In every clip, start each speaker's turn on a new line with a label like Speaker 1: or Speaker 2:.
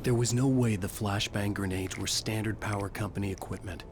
Speaker 1: There was no way the flashbang grenades were standard power company equipment.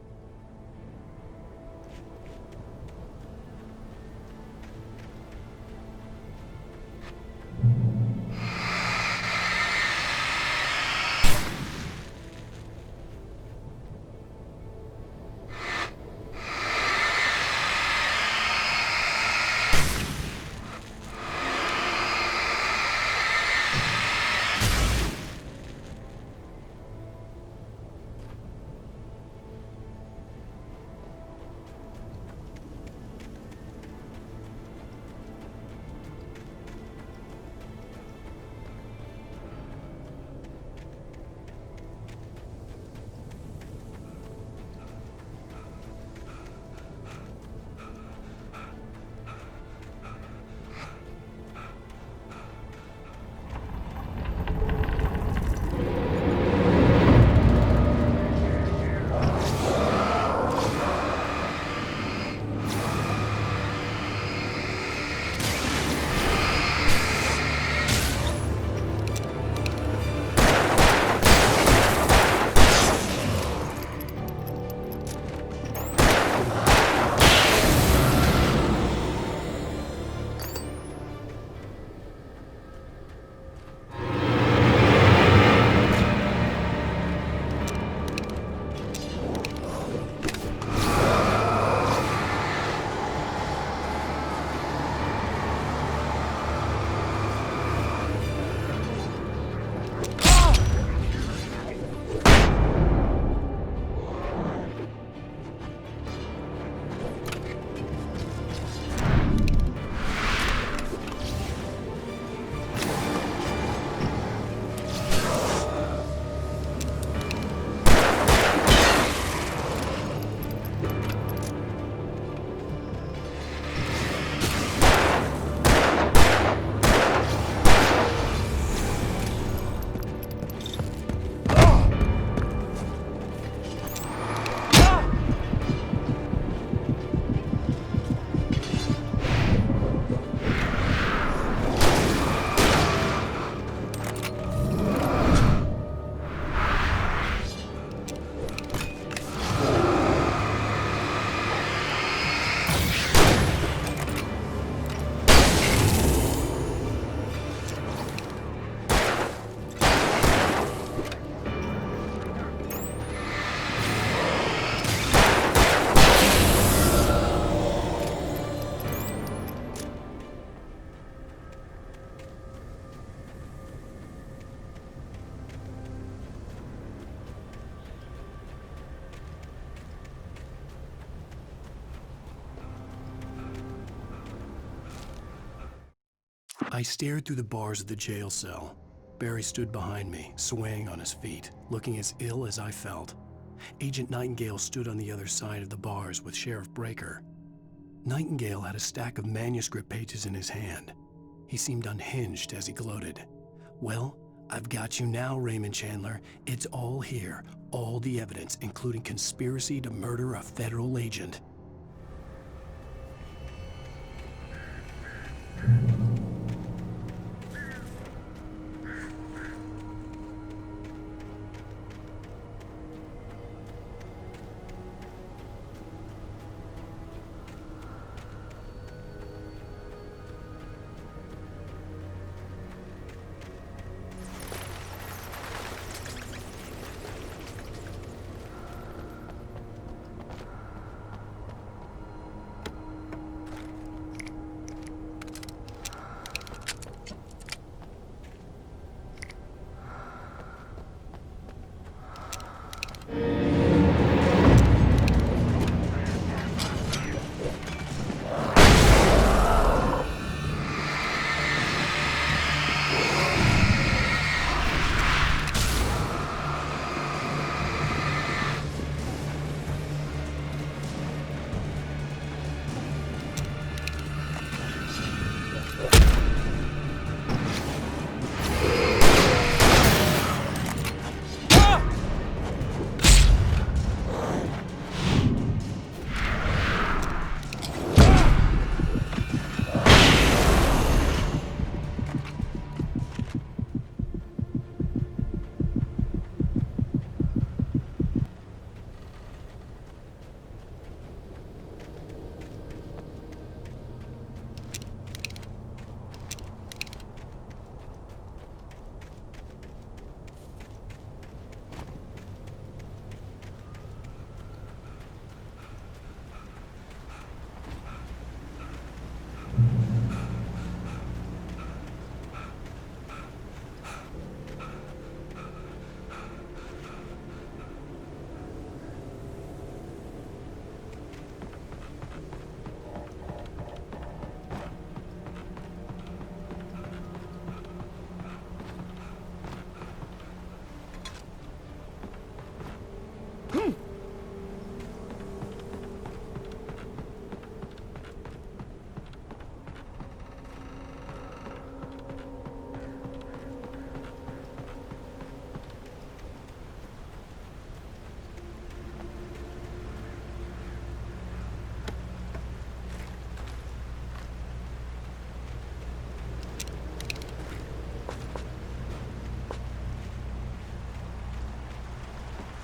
Speaker 1: I stared through the bars of the jail cell. Barry stood behind me, swaying on his feet, looking as ill as I felt. Agent Nightingale stood on the other side of the bars with Sheriff Breaker. Nightingale had a stack of manuscript pages in his hand. He seemed unhinged as he gloated. "Well, I've got you now, Raymond Chandler. It's all here, all the evidence, including conspiracy to murder a federal agent."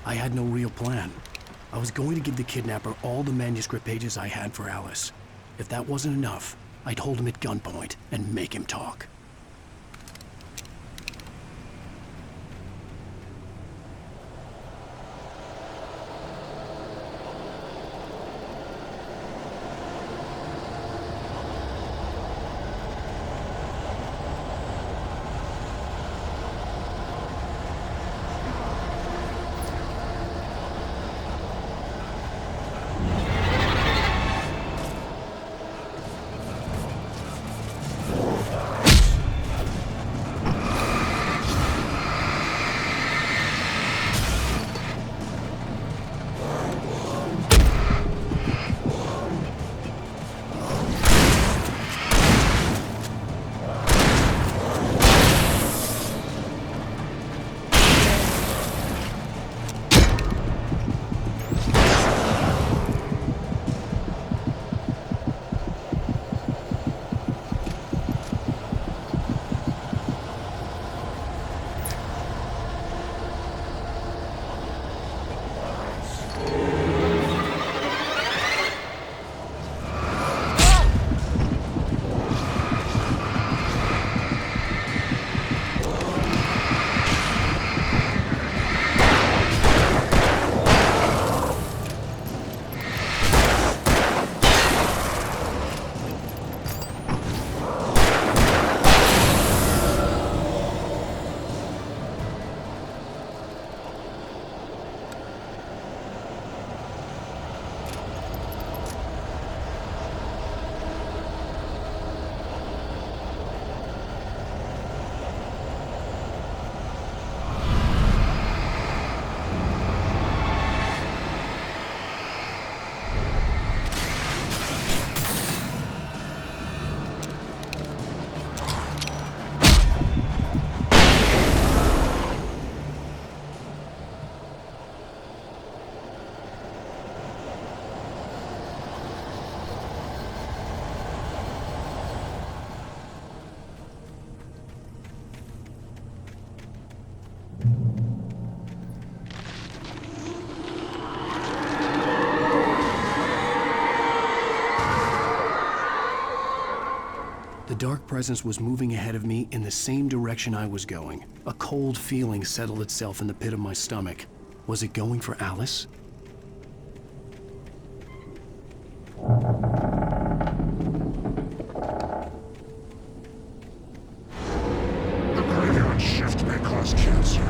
Speaker 1: I had no real plan. I was going to give the kidnapper all the manuscript pages I had for Alice. If that wasn't enough, I'd hold him at gunpoint and make him talk. The dark presence was moving ahead of me in the same direction I was going. A cold feeling settled itself in the pit of my stomach. Was it going for Alice?
Speaker 2: The graveyard shift may cause cancer.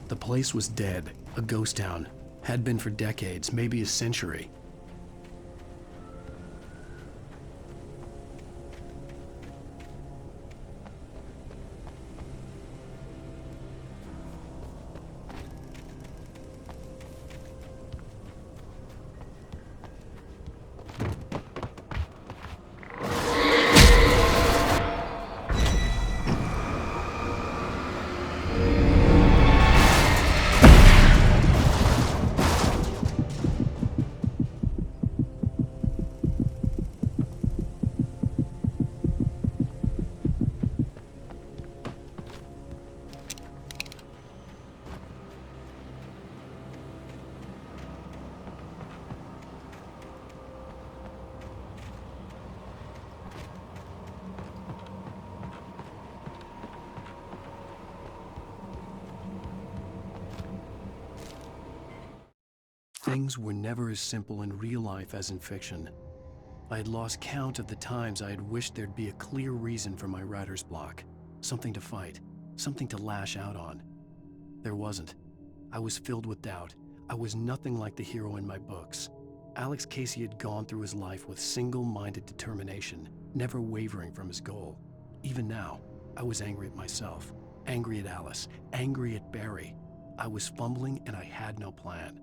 Speaker 1: The place was dead, a ghost town. Had been for decades, maybe a century. Things were never as simple in real life as in fiction. I had lost count of the times I had wished the'd be a clear reason for my writer's block. Something to fight. something to lash out on. There wasn't. I was filled with doubt. I was nothing like the hero in my books. Alex Casey had gone through his life with single-minded determination, never wavering from his goal. Even now, I was angry at myself, angry at Alice, angry at Barry. I was fumbling and I had no plan.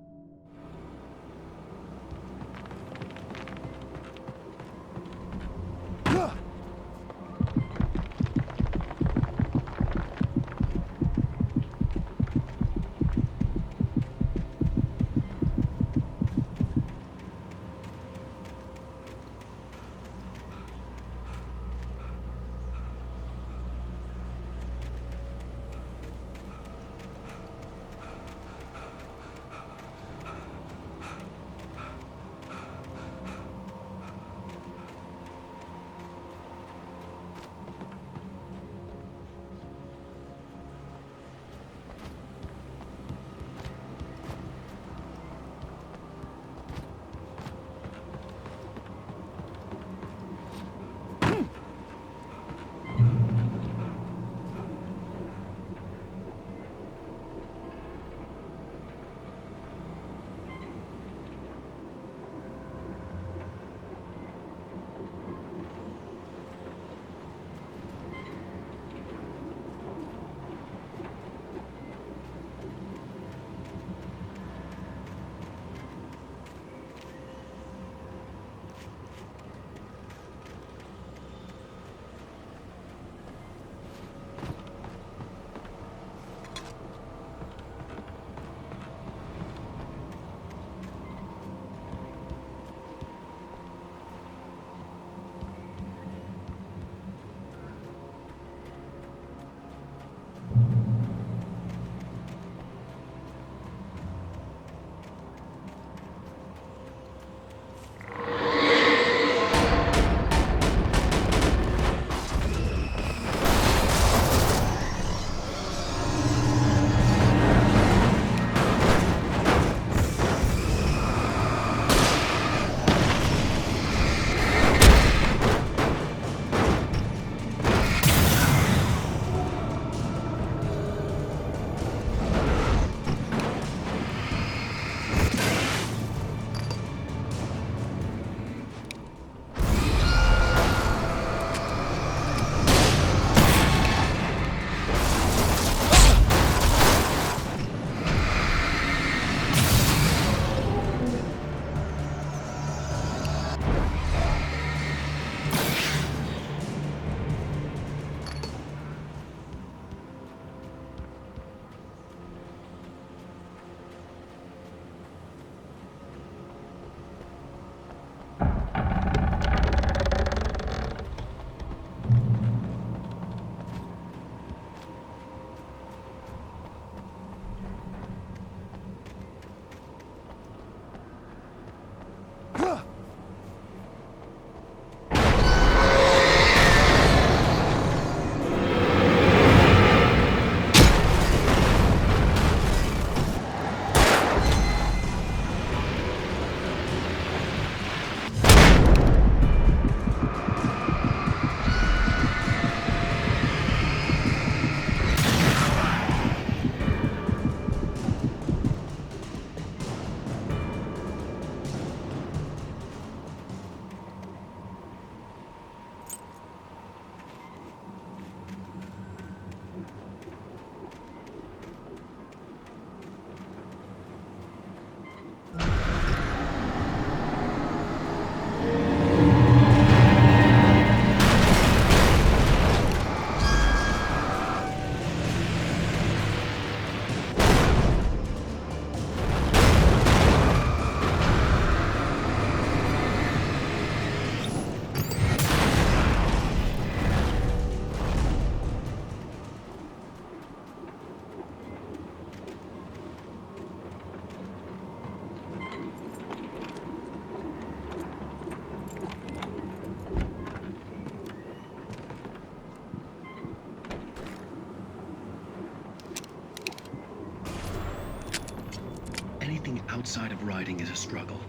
Speaker 1: Anything outside of writing is a struggle.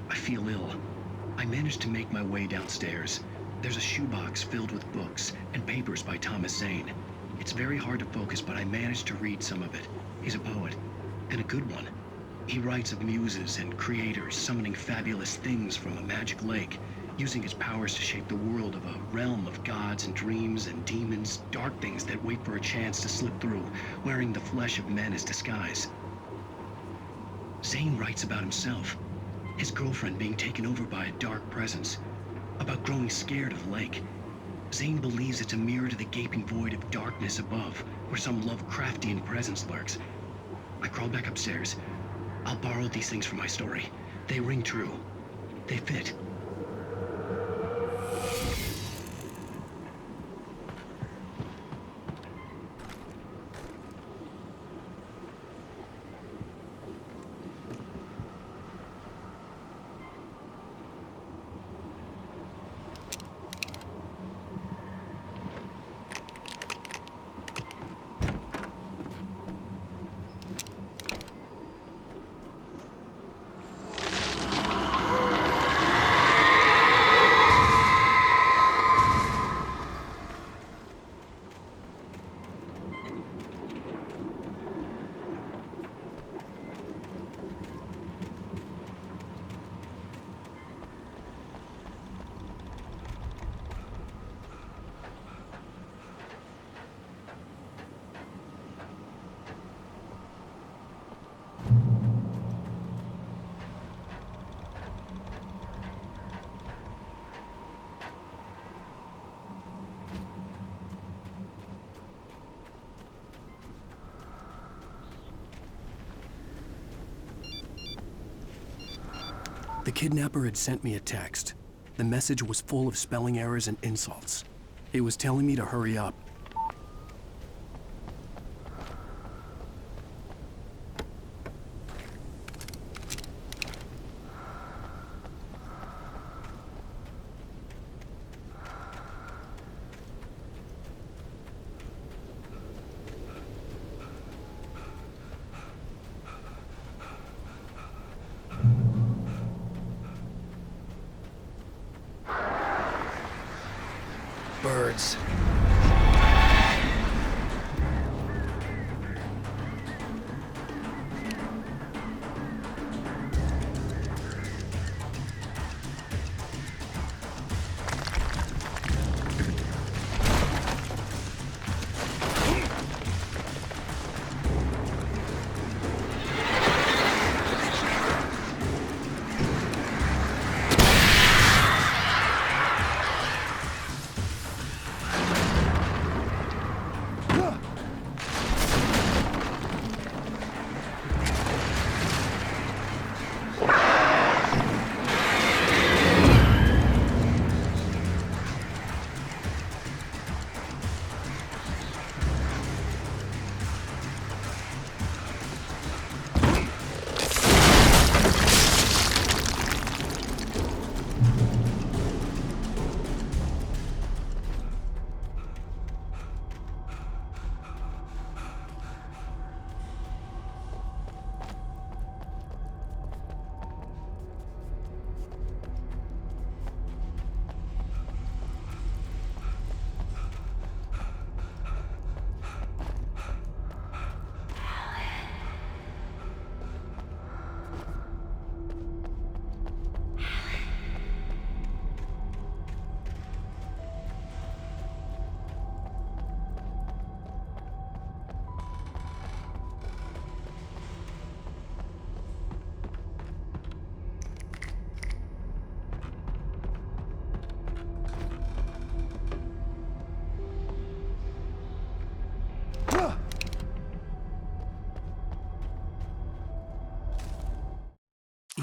Speaker 1: I feel ill. I manage to make my way downstairs. There's a shoebox filled with books and papers by Thomas Zane. It's very hard to focus, but I managed to read some of it. He's a poet, and a good one. He writes of muses and creators summoning fabulous things from a magic lake, using his powers to shape the world of a realm of gods and dreams and demons, dark things that wait for a chance to slip through, wearing the flesh of men as disguise. Zane writes about himself, his girlfriend being taken over by a dark presence, about growing scared of the lake. Zane believes it's a mirror to the gaping void of darkness above, where some Lovecraftian presence lurks. I crawled back upstairs. I'll borrow these things for my story. They ring true. They fit. The kidnapper had sent me a text. The message was full of spelling errors and insults. It was telling me to hurry up. Birds.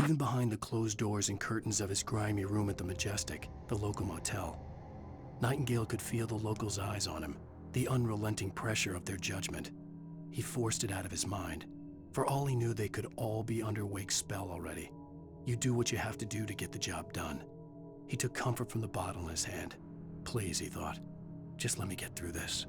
Speaker 1: Even behind the closed doors and curtains of his grimy room at the Majestic, the local motel, Nightingale could feel the locals' eyes on him, the unrelenting pressure of their judgment. He forced it out of his mind. For all he knew, they could all be under Wake's spell already. You do what you have to do to get the job done. He took comfort from the bottle in his hand. Please, he thought, just let me get through this.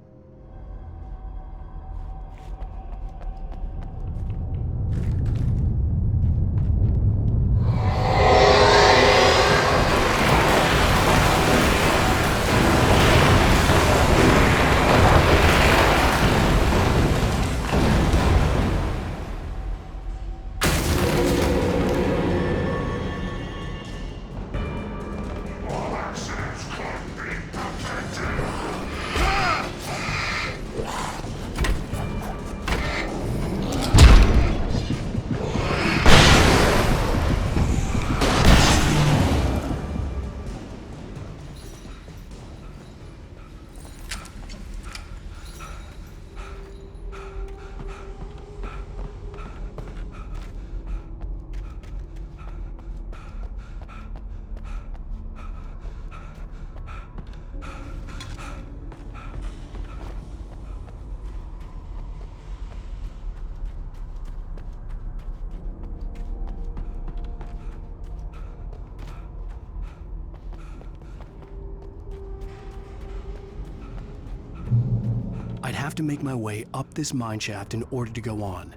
Speaker 1: have to make my way up this mine shaft in order to go on.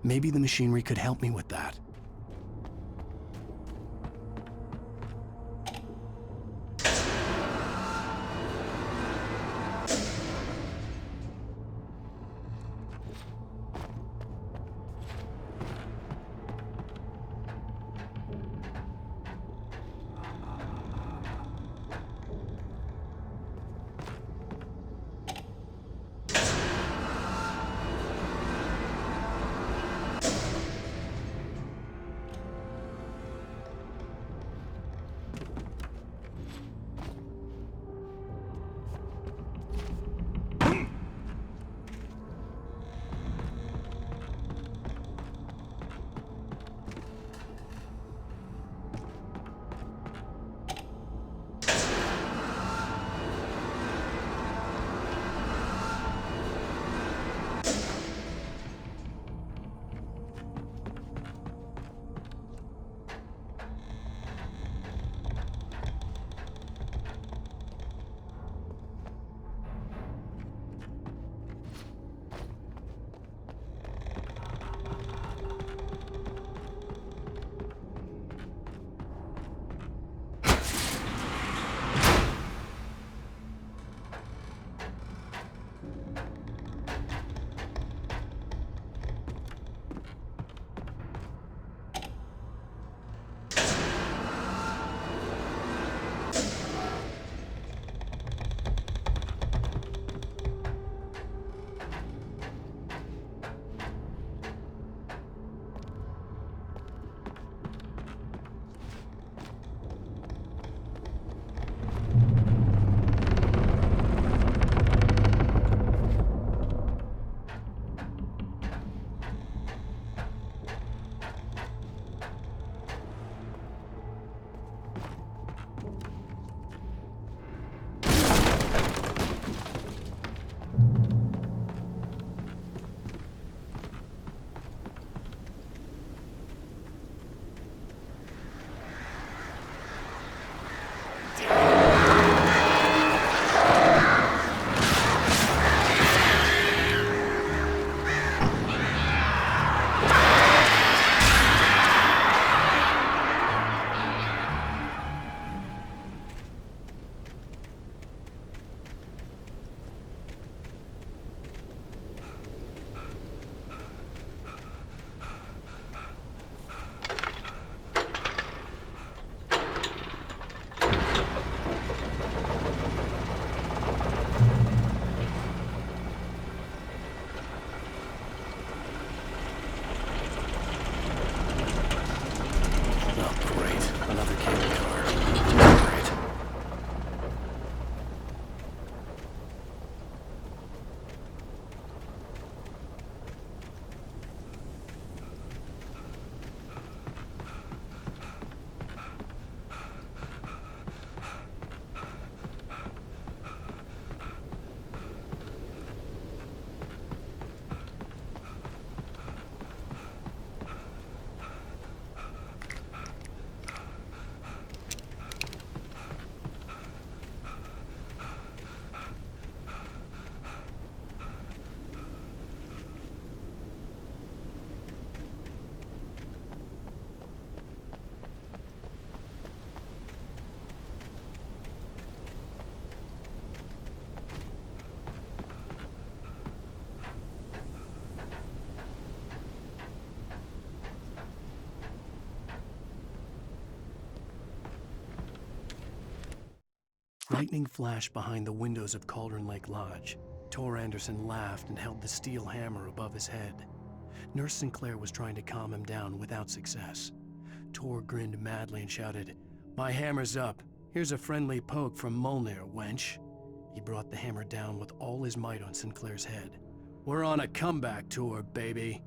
Speaker 1: Maybe the machinery could help me with that. Lightning flashed behind the windows of Cauldron Lake Lodge. Tor Anderson laughed and held the steel hammer above his head. Nurse Sinclair was trying to calm him down without success. Tor grinned madly and shouted, "My hammer's up. Here's a friendly poke from Molnir, wench." He brought the hammer down with all his might on Sinclair's head. "We're on a comeback tour, baby."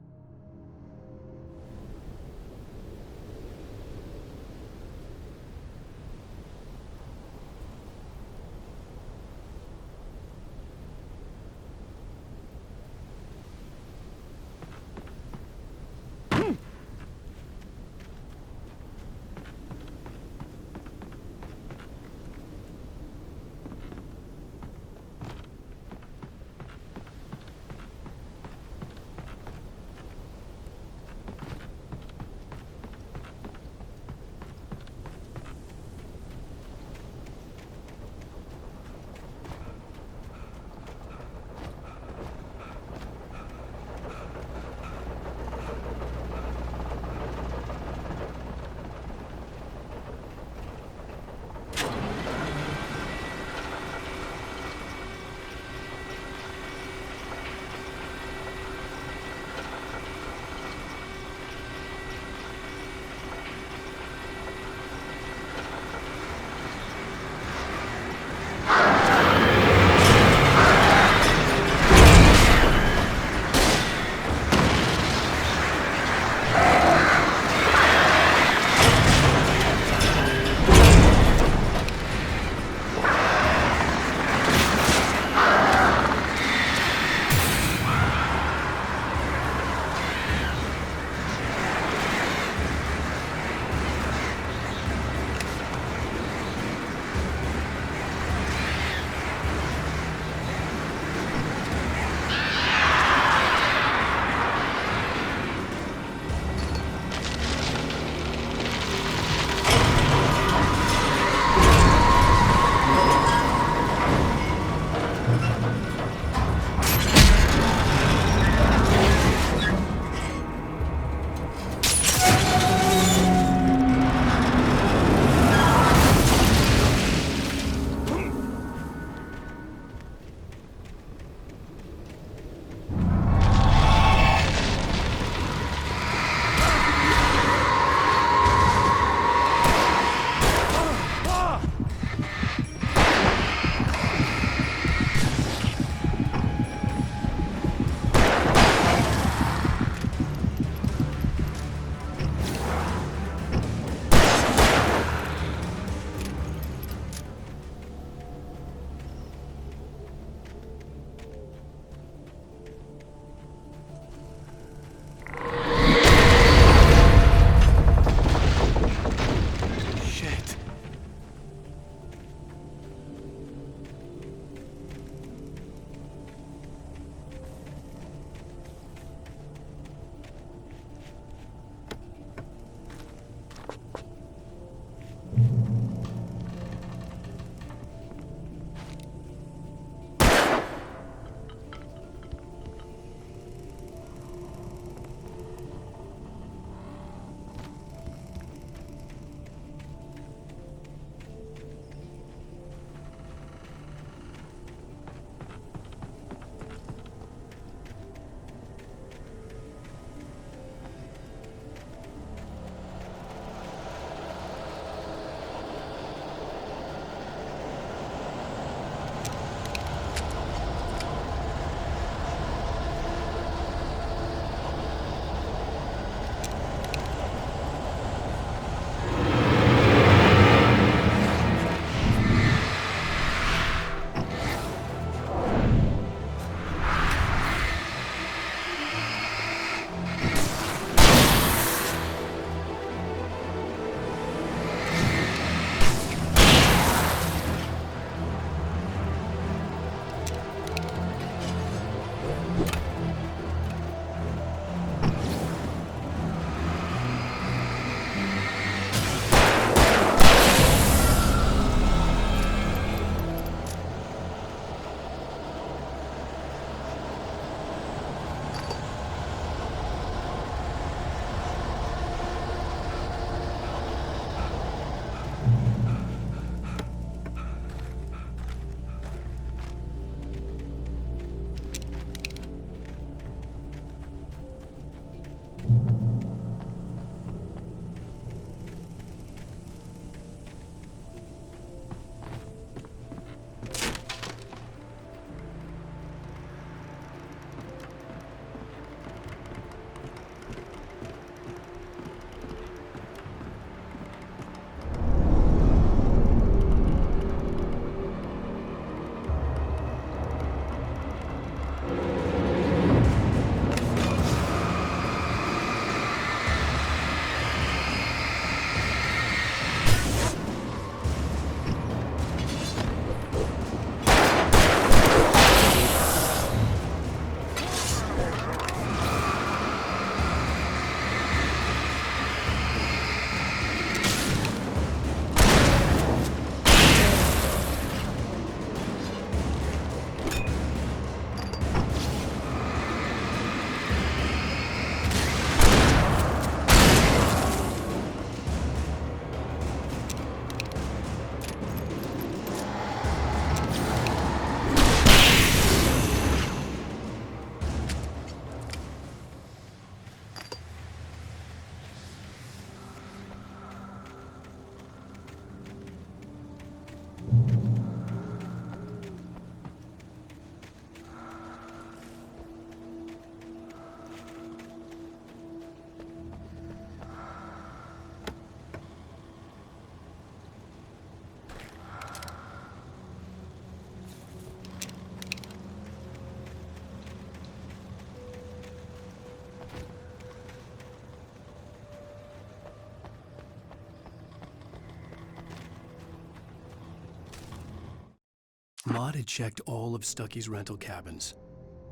Speaker 1: Maud had checked all of Stucky's rental cabins.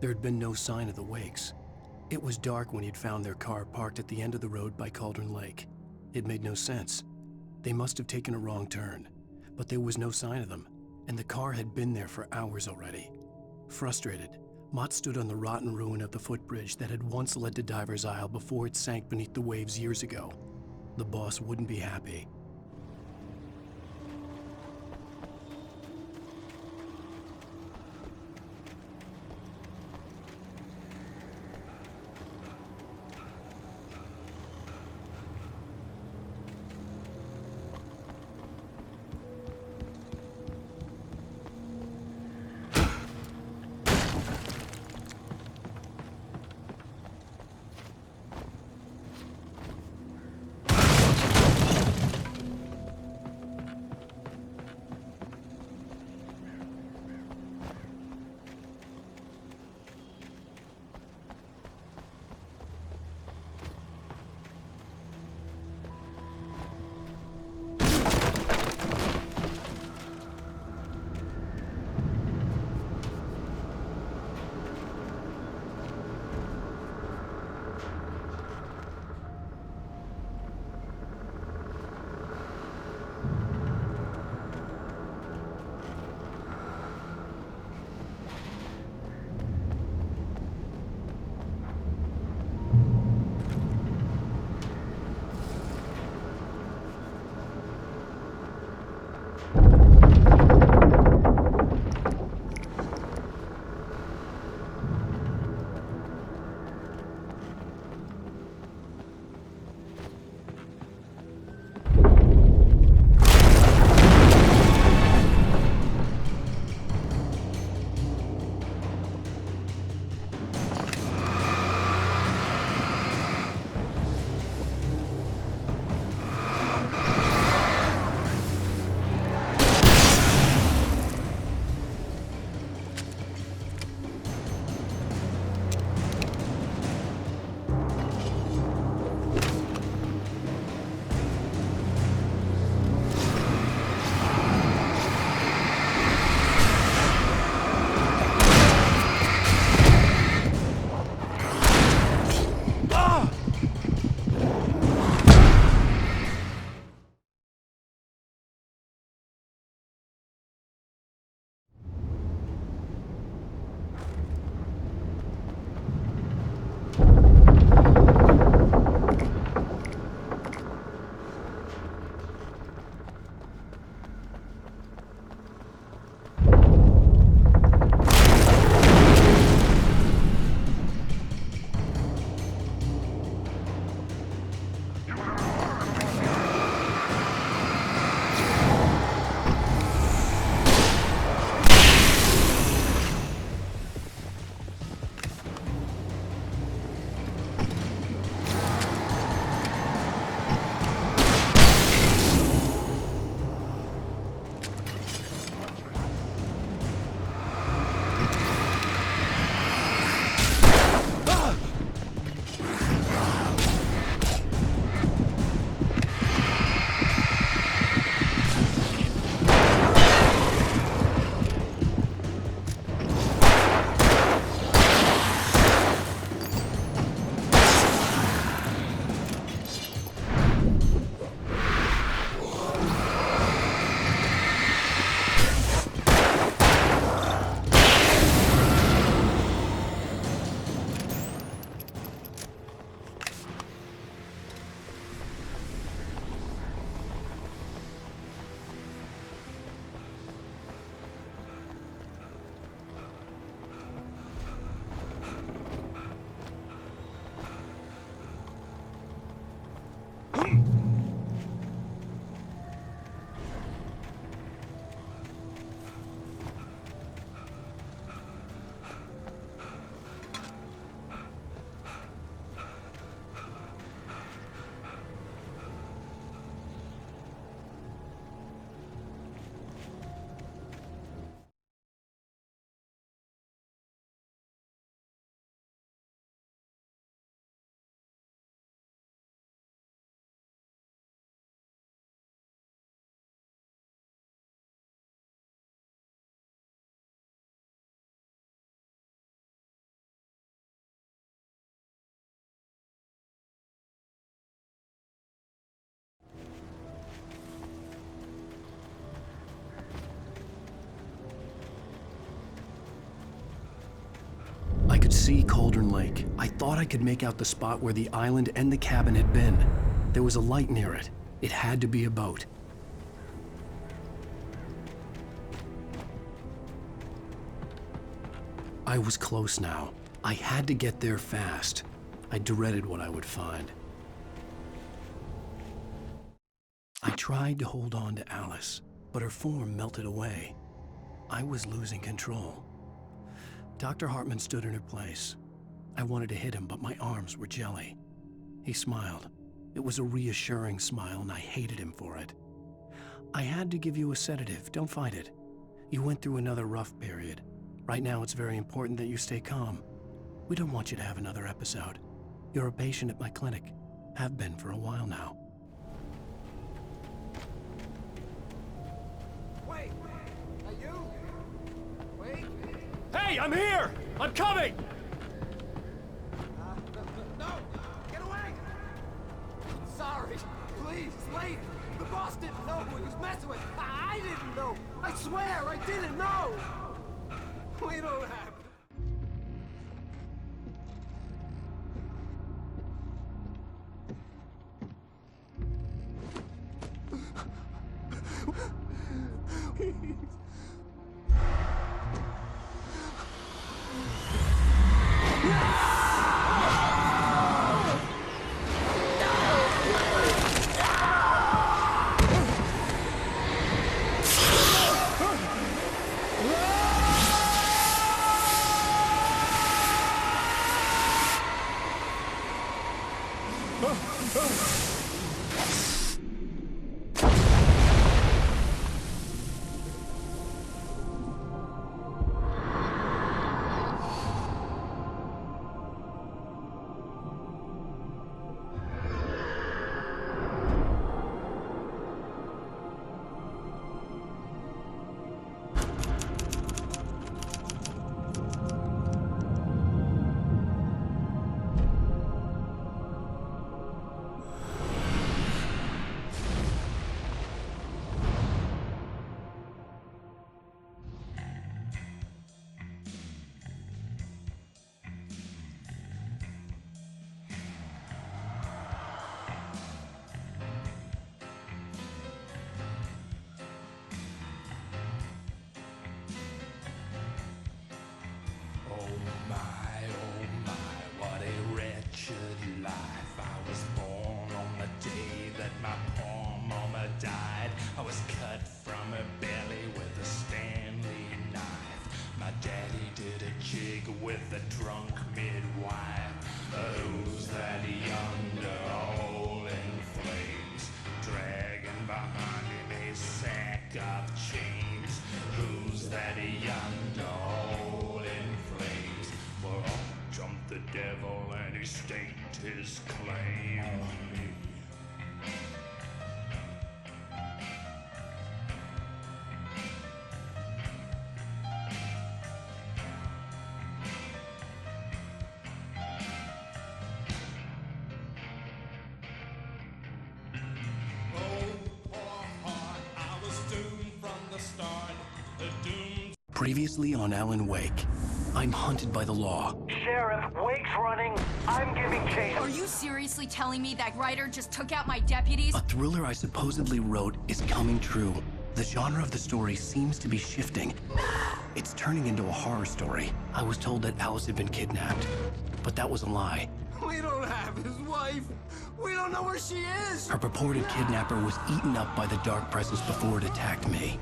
Speaker 1: There had been no sign of the Wakes. It was dark when he'd found their car parked at the end of the road by Cauldron Lake. It made no sense. They must have taken a wrong turn, but there was no sign of them, and the car had been there for hours already. Frustrated, Mott stood on the rotten ruin of the footbridge that had once led to Diver's Isle before it sank beneath the waves years ago. The boss wouldn't be happy. could see Cauldron Lake. I thought I could make out the spot where the island and the cabin had been. There was a light near it. It had to be a boat. I was close now. I had to get there fast. I dreaded what I would find. I tried to hold on to Alice, but her form melted away. I was losing control. Dr. Hartman stood in her place. I wanted to hit him, but my arms were jelly. He smiled. It was a reassuring smile, and I hated him for it. I had to give you a sedative. Don't fight it. You went through another rough period. Right now, it's very important that you stay calm. We don't want you to have another episode. You're a patient at my clinic. Have been for a while now.
Speaker 3: Wait! Are you? Wait!
Speaker 4: Hey, I'm here! I'm coming!
Speaker 3: No! Get away! Sorry! Please, wait! The boss didn't know who he was messing with! I didn't know! I swear, I didn't know! We don't have...
Speaker 5: Oh my, what a wretched life. I was born on the day that my poor mama died. I was cut from her belly with a Stanley knife. My daddy did a jig with a drunk midwife. Who's that yonder all in flames, dragging behind him a sack of chains? Who's that yonder all in flames? For up jumped the devil and he staked his claim on me.
Speaker 1: Previously on Alan Wake, I'm hunted by the law.
Speaker 6: Sheriff, Wake's running. I'm giving chase.
Speaker 7: Are you seriously telling me that writer just took out my deputies?
Speaker 1: A thriller I supposedly wrote is coming true. The genre of the story seems to be shifting. It's turning into a horror story. I was told that Alice had been kidnapped, but that was a lie.
Speaker 3: We don't have his wife! We don't know where she is!
Speaker 1: Her purported kidnapper was eaten up by the dark presence before it attacked me.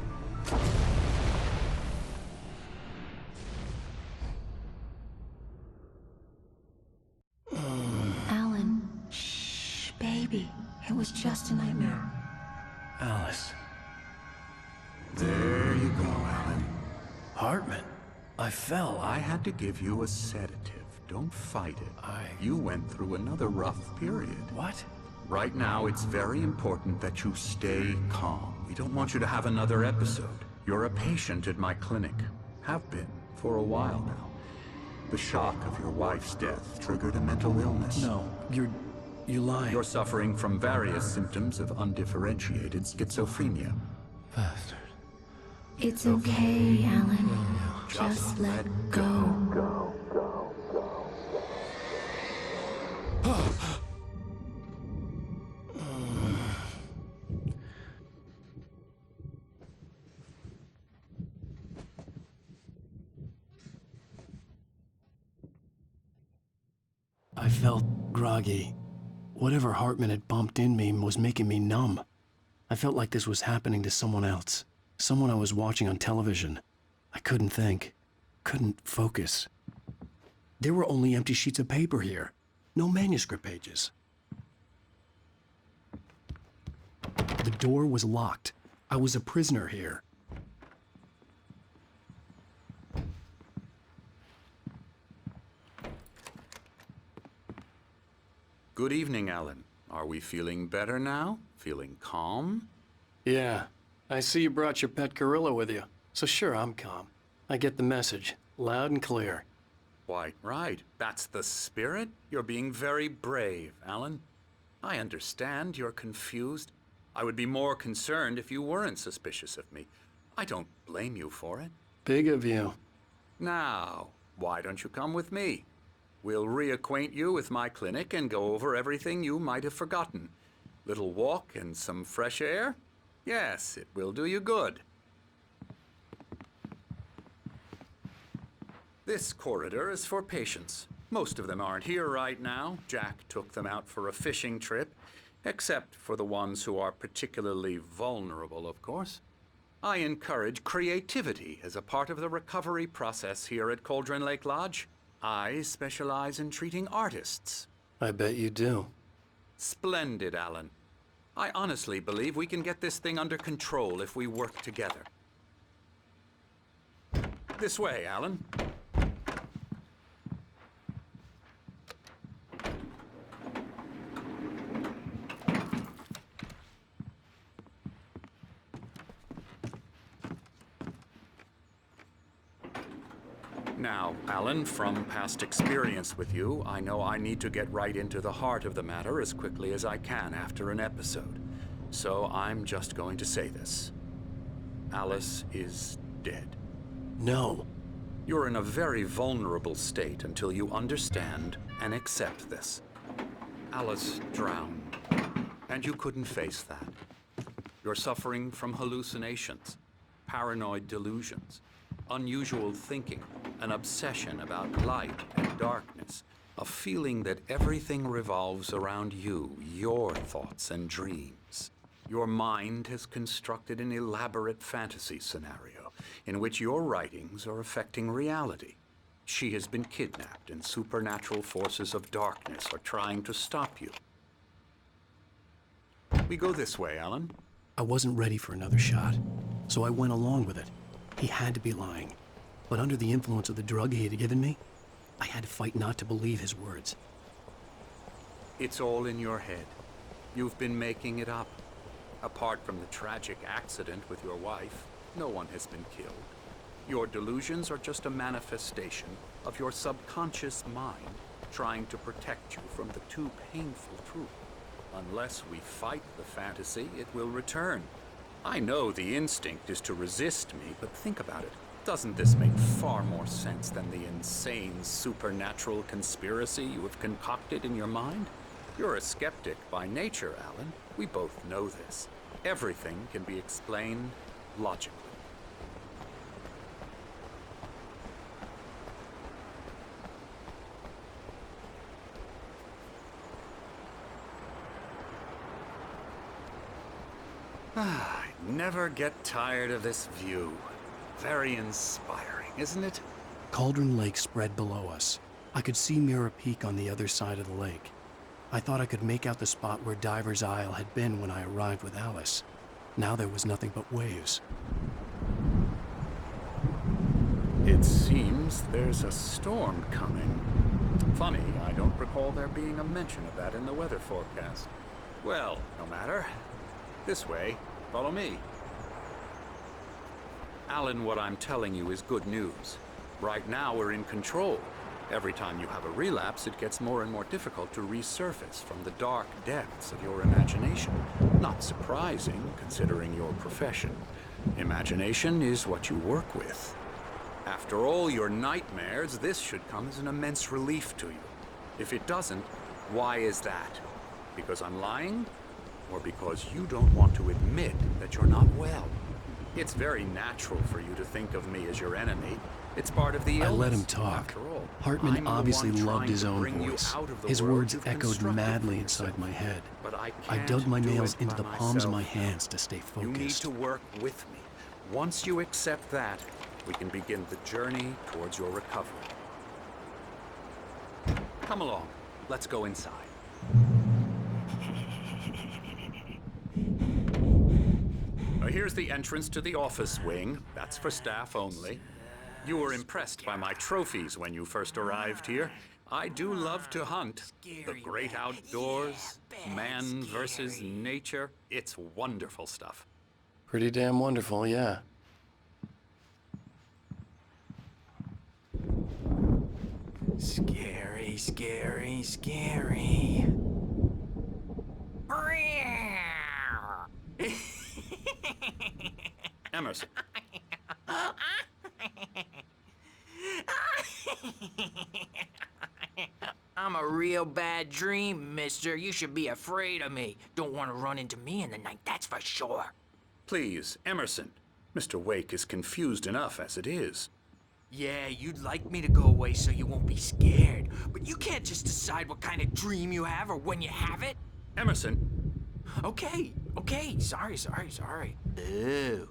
Speaker 8: Alan, shh, baby. It was just a nightmare.
Speaker 1: Alice.
Speaker 2: There you go, Alan.
Speaker 1: Hartman. I fell.
Speaker 2: I had to give you a sedative. Don't fight it. You went through another rough period.
Speaker 1: What?
Speaker 2: Right now, it's very important that you stay calm. We don't want you to have another episode. You're a patient at my clinic. Have been for a while now. The shock of your wife's death triggered a mental illness.
Speaker 1: No, you're lying.
Speaker 2: You're suffering from various symptoms of undifferentiated schizophrenia.
Speaker 1: Bastard.
Speaker 8: It's okay, Alan. Just let go.
Speaker 1: felt groggy. Whatever Hartman had bumped in me was making me numb. I felt like this was happening to someone else. Someone I was watching on television. I couldn't think. Couldn't focus. There were only empty sheets of paper here. No manuscript pages. The door was locked. I was a prisoner here.
Speaker 2: Good evening, Alan. Are we feeling better now? Feeling calm?
Speaker 1: Yeah. I see you brought your pet gorilla with you. So sure, I'm calm. I get the message. Loud and clear.
Speaker 2: Quite right. That's the spirit. You're being very brave, Alan. I understand you're confused. I would be more concerned if you weren't suspicious of me. I don't blame you for it.
Speaker 1: Big of you.
Speaker 2: Now, why don't you come with me? We'll reacquaint you with my clinic and go over everything you might have forgotten. Little walk and some fresh air? Yes, it will do you good. This corridor is for patients. Most of them aren't here right now. Jack took them out for a fishing trip, except for the ones who are particularly vulnerable, of course. I encourage creativity as a part of the recovery process here at Cauldron Lake Lodge. I specialize in treating artists.
Speaker 1: I bet you do.
Speaker 2: Splendid, Alan. I honestly believe we can get this thing under control if we work together. This way, Alan. Now, Alan, from past experience with you, I know I need to get right into the heart of the matter as quickly as I can after an episode. So I'm just going to say this. Alice is dead.
Speaker 1: No.
Speaker 2: You're in a very vulnerable state until you understand and accept this. Alice drowned, and you couldn't face that. You're suffering from hallucinations, paranoid delusions, unusual thinking, an obsession about light and darkness, a feeling that everything revolves around you, your thoughts and dreams. Your mind has constructed an elaborate fantasy scenario in which your writings are affecting reality. She has been kidnapped and supernatural forces of darkness are trying to stop you. We go this way, Alan.
Speaker 1: I wasn't ready for another shot, so I went along with it. He had to be lying. But under the influence of the drug he had given me, I had to fight not to believe his words.
Speaker 2: It's all in your head. You've been making it up. Apart from the tragic accident with your wife, no one has been killed. Your delusions are just a manifestation of your subconscious mind trying to protect you from the too painful truth. Unless we fight the fantasy, it will return. I know the instinct is to resist me, but think about it. Doesn't this make far more sense than the insane supernatural conspiracy you have concocted in your mind? You're a skeptic by nature, Alan. We both know this. Everything can be explained logically. I never get tired of this view. Very inspiring, isn't it?
Speaker 1: Cauldron Lake spread below us. I could see Mirror Peak on the other side of the lake. I thought I could make out the spot where Diver's Isle had been when I arrived with Alice. Now there was nothing but waves.
Speaker 2: It seems there's a storm coming. Funny, I don't recall there being a mention of that in the weather forecast. Well, no matter. This way. Follow me. Alan, what I'm telling you is good news. Right now, we're in control. Every time you have a relapse, it gets more and more difficult to resurface from the dark depths of your imagination. Not surprising, considering your profession. Imagination is what you work with. After all your nightmares, this should come as an immense relief to you. If it doesn't, why is that? Because I'm lying? Or because you don't want to admit that you're not well? It's very natural for you to think of me as your enemy. It's part of the illness.
Speaker 1: I let him talk.
Speaker 2: After all,
Speaker 1: Hartman
Speaker 2: I'm the
Speaker 1: obviously
Speaker 2: one
Speaker 1: loved
Speaker 2: trying
Speaker 1: his
Speaker 2: to
Speaker 1: own
Speaker 2: bring you
Speaker 1: voice.
Speaker 2: out of the
Speaker 1: His
Speaker 2: world
Speaker 1: words
Speaker 2: you've
Speaker 1: echoed
Speaker 2: constructed
Speaker 1: madly
Speaker 2: for
Speaker 1: inside
Speaker 2: yourself.
Speaker 1: my head.
Speaker 2: But I
Speaker 1: I
Speaker 2: can't
Speaker 1: dug my
Speaker 2: do
Speaker 1: nails
Speaker 2: it
Speaker 1: into
Speaker 2: by
Speaker 1: the palms of
Speaker 2: myself.
Speaker 1: my hands to stay focused.
Speaker 2: You need to work with me. Once you accept that, we can begin the journey towards your recovery. Come along. Let's go inside. Here's the entrance to the office wing. That's for staff only. You were impressed by my trophies when you first arrived here. I do love to hunt. The great outdoors, man versus nature. It's wonderful stuff.
Speaker 1: Pretty damn wonderful, yeah.
Speaker 3: Scary, scary, scary.
Speaker 2: Emerson.
Speaker 9: I'm a real bad dream, mister. You should be afraid of me. Don't want to run into me in the night, that's for sure.
Speaker 2: Please, Emerson. Mr. Wake is confused enough as it is.
Speaker 9: Yeah, you'd like me to go away so you won't be scared. But you can't just decide what kind of dream you have or when you have it.
Speaker 2: Emerson.
Speaker 9: Okay, sorry. Ew.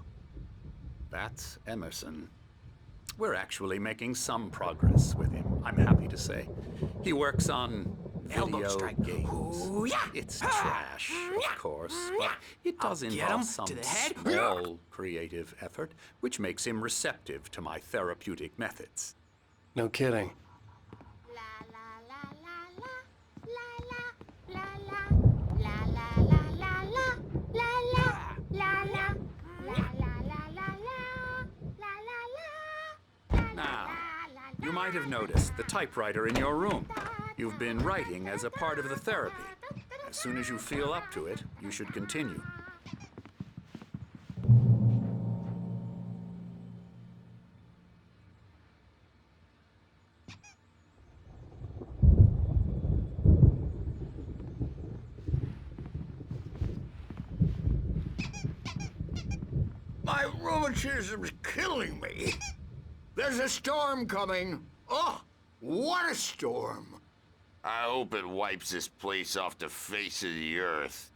Speaker 2: That's Emerson. We're actually making some progress with him, I'm happy to say. He works on
Speaker 9: Elbow
Speaker 2: video
Speaker 9: strike.
Speaker 2: games.
Speaker 9: Ooh, yeah.
Speaker 2: It's trash, of course, but it does
Speaker 9: I'll get
Speaker 2: involve
Speaker 9: him
Speaker 2: some
Speaker 9: to the head.
Speaker 2: small creative effort, which makes him receptive to my therapeutic methods.
Speaker 1: No kidding.
Speaker 2: Now, you might have noticed the typewriter in your room. You've been writing as a part of the therapy. As soon as you feel up to it, you should continue.
Speaker 10: My rheumatism's killing me. There's a storm coming. Oh, what a storm.
Speaker 11: I hope it wipes this place off the face of the earth.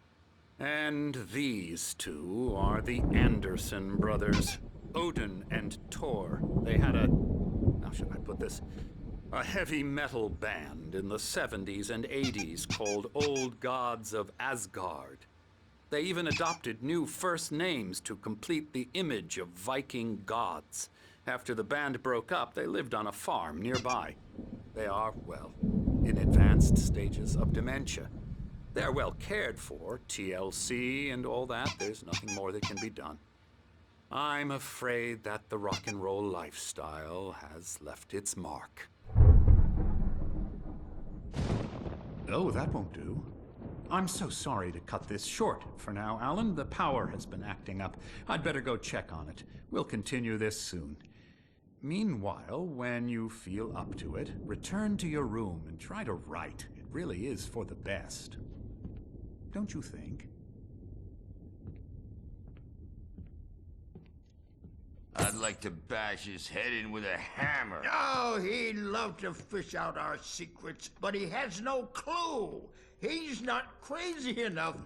Speaker 2: And these two are the Anderson brothers, Odin and Thor. They had how should I put this? A heavy metal band in the 70s and 80s called Old Gods of Asgard. They even adopted new first names to complete the image of Viking gods. After the band broke up, they lived on a farm nearby. They are, well, in advanced stages of dementia. They're well cared for, TLC and all that. There's nothing more that can be done. I'm afraid that the rock and roll lifestyle has left its mark. Oh, that won't do. I'm so sorry to cut this short for now, Alan. The power has been acting up. I'd better go check on it. We'll continue this soon. Meanwhile, when you feel up to it, return to your room and try to write. It really is for the best. Don't you think?
Speaker 11: I'd like to bash his head in with a hammer.
Speaker 10: Oh, he'd love to fish out our secrets, but he has no clue. He's not crazy enough.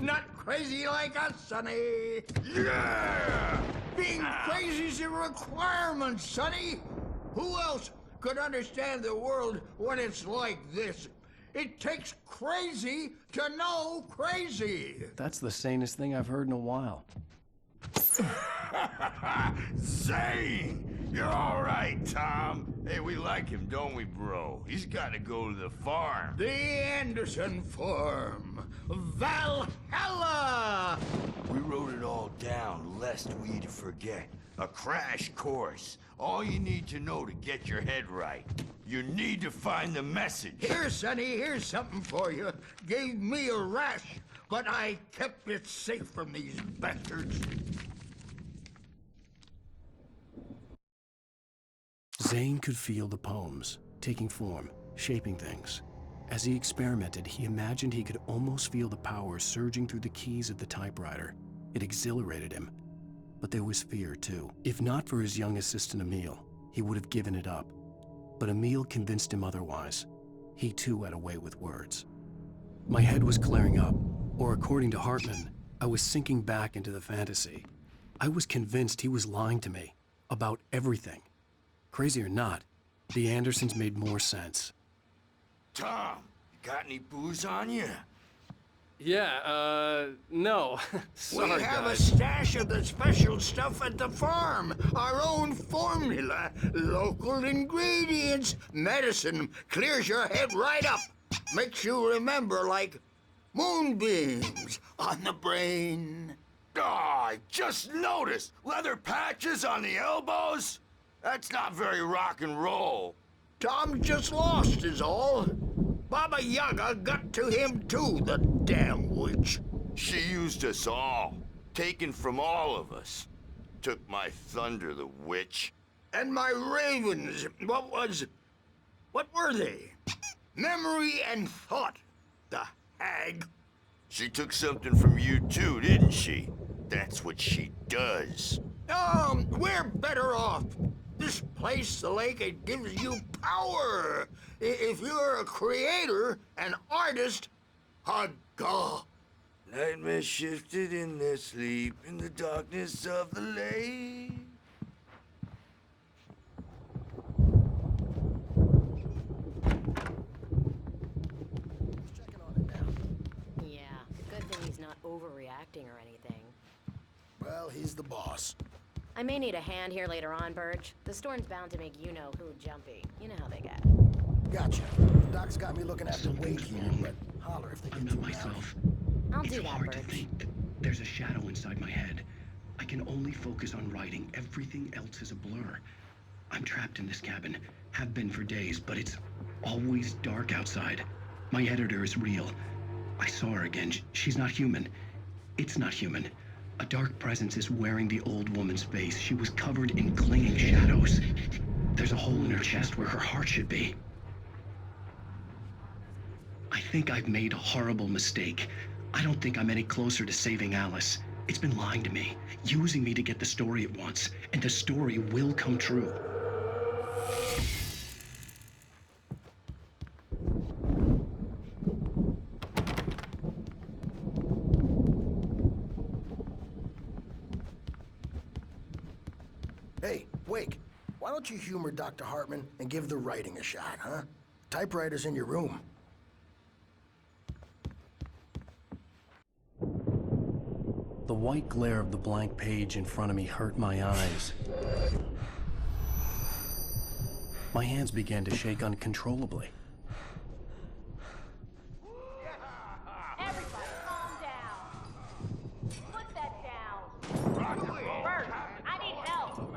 Speaker 10: Not crazy like us, Sonny.
Speaker 11: Yeah!
Speaker 10: Being crazy's a requirement, Sonny. Who else could understand the world when it's like this? It takes crazy to know crazy.
Speaker 1: That's the sanest thing I've heard in a while.
Speaker 11: Zane! You're all right, Tom. Hey, we like him, don't we, bro? He's got to go to the farm.
Speaker 10: The Anderson Farm. Valhalla!
Speaker 11: We wrote it all down, lest we forget. A crash course. All you need to know to get your head right. You need to find the message.
Speaker 10: Here, Sonny, here's something for you. Gave me a rash, but I kept it safe from these bastards.
Speaker 1: Zane could feel the poems, taking form, shaping things. As he experimented, he imagined he could almost feel the power surging through the keys of the typewriter. It exhilarated him. but there was fear too. If not for his young assistant Emil, he would have given it up. But Emil convinced him otherwise. He too had a way with words. My head was clearing up, or according to Hartman, I was sinking back into the fantasy. I was convinced he was lying to me about everything. Crazy or not, the Andersons made more sense.
Speaker 11: Tom, got any booze on you?
Speaker 4: Yeah, no. Sorry,
Speaker 10: We have
Speaker 4: guys.
Speaker 10: a stash of the special stuff at the farm. Our own formula. Local ingredients. Medicine clears your head right up. Makes you remember like moonbeams on the brain.
Speaker 11: Oh, I just noticed. Leather patches on the elbows? That's not very rock and roll.
Speaker 10: Tom just lost is all. Baba Yaga got to him too, the damn witch.
Speaker 11: She used us all. Taken from all of us. Took my thunder, the witch.
Speaker 10: And my ravens, what were they? Memory and thought, the hag.
Speaker 11: She took something from you too, didn't she? That's what she does.
Speaker 10: We're better off. This place, the lake, it gives you power. If you're a creator, an artist, haga.
Speaker 11: Nightmare shifted in their sleep in the darkness of the lake.
Speaker 12: Yeah, good thing he's not overreacting or anything.
Speaker 13: Well, he's the boss.
Speaker 12: I may need a hand here later on, Birch. The storm's bound to make you-know-who jumpy. You know how they get.
Speaker 13: Gotcha. Doc's got me looking after Wade here, but holler if they get
Speaker 1: I'm
Speaker 13: to
Speaker 1: not
Speaker 13: him.
Speaker 1: myself.
Speaker 12: I'll
Speaker 1: It's
Speaker 12: do that,
Speaker 1: hard to
Speaker 12: Birch.
Speaker 1: think that there's a shadow inside my head. I can only focus on writing. Everything else is a blur. I'm trapped in this cabin. Have been for days, but it's always dark outside. My editor is real. I saw her again. She's not human. It's not human. A dark presence is wearing the old woman's face. She was covered in clinging shadows. There's a hole in her chest where her heart should be. I think I've made a horrible mistake. I don't think I'm any closer to saving Alice. It's been lying to me, using me to get the story it wants, and the story will come true.
Speaker 13: Hey, Wake, why don't you humor Dr. Hartman and give the writing a shot, huh? Typewriter's in your room.
Speaker 1: The white glare of the blank page in front of me hurt my eyes. My hands began to shake uncontrollably.
Speaker 12: Everybody, calm down. Put that down. Birch, I need help.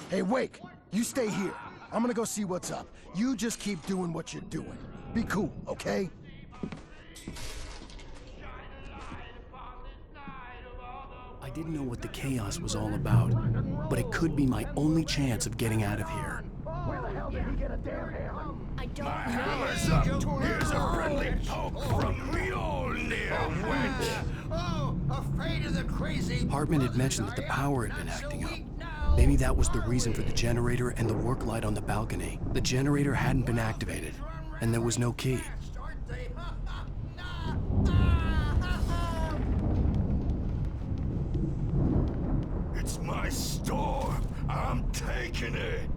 Speaker 13: Hey, Wake, you stay here. I'm gonna go see what's up. You just keep doing what you're doing. Be cool, okay?
Speaker 1: I didn't know what the chaos was all about, but it could be my only chance of getting out of here.
Speaker 10: Where the hell did he get a damn hammer?
Speaker 12: I don't know.
Speaker 11: Hammer's up. Here's a friendly poke from Mjolnir, witch.
Speaker 10: Oh, afraid of the crazy...
Speaker 1: Hartman had mentioned that the power had been acting up. Maybe that was the reason for the generator and the work light on the balcony. The generator hadn't been activated, and there was no key.
Speaker 11: It's my storm. I'm taking it.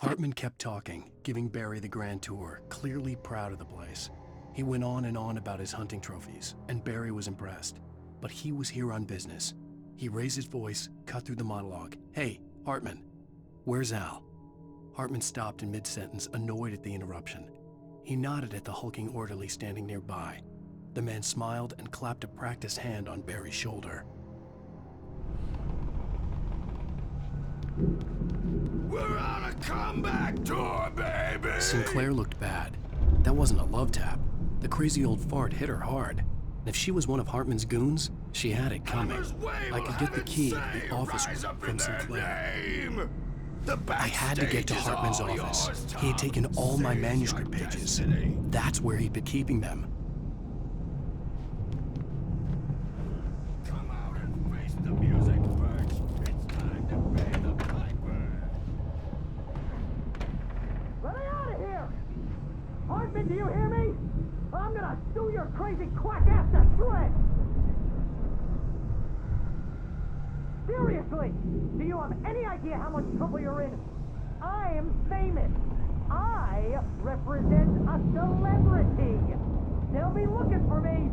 Speaker 1: Hartman kept talking, giving Barry the grand tour, clearly proud of the place. He went on and on about his hunting trophies, and Barry was impressed. But he was here on business. He raised his voice, cut through the monologue. Hey, Hartman, where's Al? Hartman stopped in mid-sentence, annoyed at the interruption. He nodded at the hulking orderly standing nearby. The man smiled and clapped a practiced hand on Barry's shoulder.
Speaker 11: We're on a comeback tour, baby!
Speaker 1: Sinclair looked bad. That wasn't a love tap. The crazy old fart hit her hard. And if she was one of Hartman's goons, she had it coming. I could get the key to the office room from Sinclair. I had to get to Hartman's office. He had taken all my manuscript pages. That's where he'd been keeping them.
Speaker 11: Come out and face the music, Birch.
Speaker 3: gonna sue your crazy quack ass to shreds! Seriously, do you have any idea how much trouble you're in? I'm famous. I represent a celebrity. They'll be looking for me